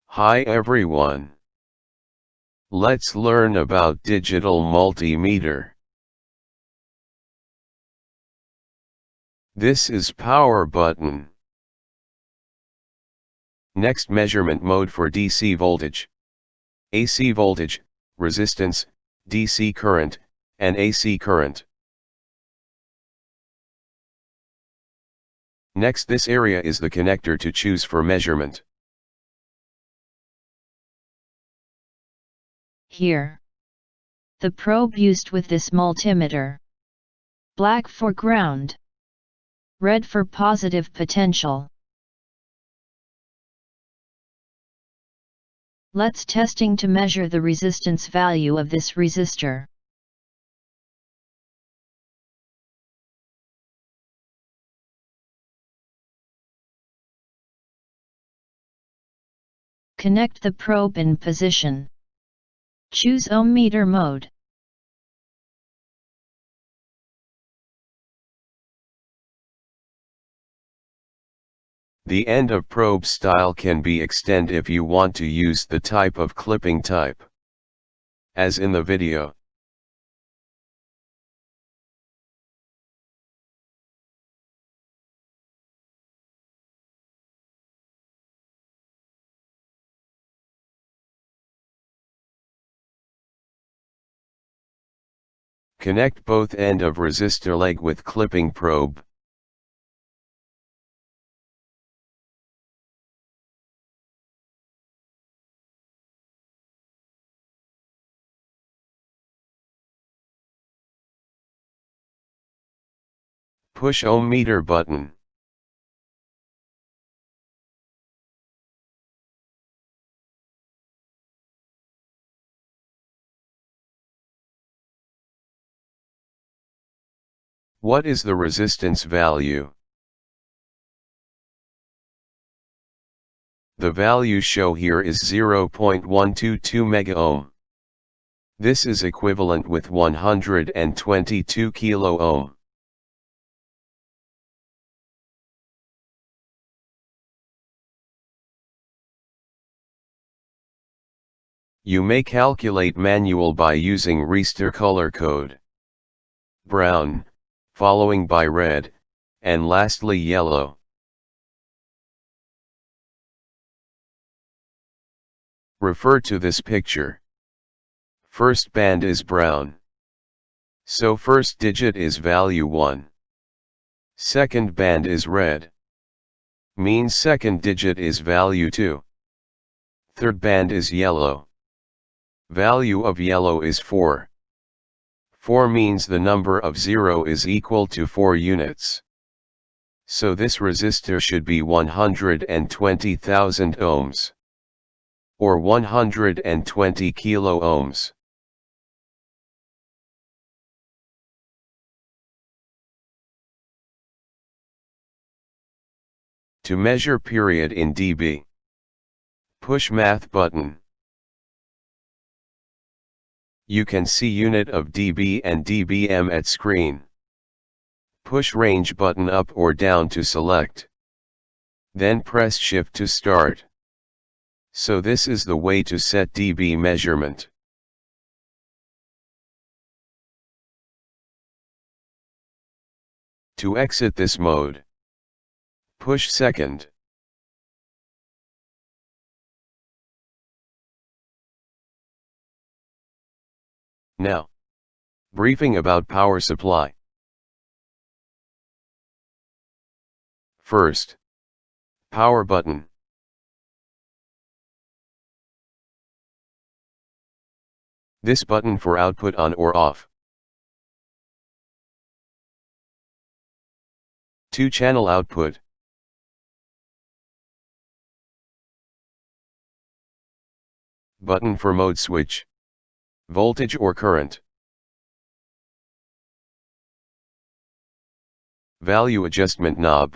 Hi everyone. Let's learn about digital multimeter. This is power button. Next, measurement mode for DC voltage, AC voltage, resistance, DC current, and AC current. Next, this area is the connector to choose for measurement. Here, the probe used with this multimeter. Black for ground. Red for positive potential. Let's testing to measure the resistance value of this resistor. Connect the probe in position. Choose ohm meter mode. The end of probe style can be extended if you want to use the type of clipping type, as in the video. Connect both end of resistor leg with clipping probe. Push ohm meter button. What is the resistance value? The value show here is 0.122 megaohm. This is equivalent with 122 kilo ohm. You may calculate manual by using resistor color code. Brown, following by red, and lastly yellow. Refer to this picture. First band is brown. So first digit is value 1. Second band is red. Means second digit is value 2. Third band is yellow. Value of yellow is 4. 4 means the number of 0 is equal to 4 units. So this resistor should be 120,000 ohms. Or 120 kilo ohms. To measure period in dB. Push math button. You can see unit of dB and dBm at screen. Push range button up or down to select. Then press shift to start. So this is the way to set dB measurement. To exit this mode, push second. Now, briefing about power supply. First, power button. This button for output on or off. 2-channel output. Button for mode switch. Voltage or current. Value adjustment knob.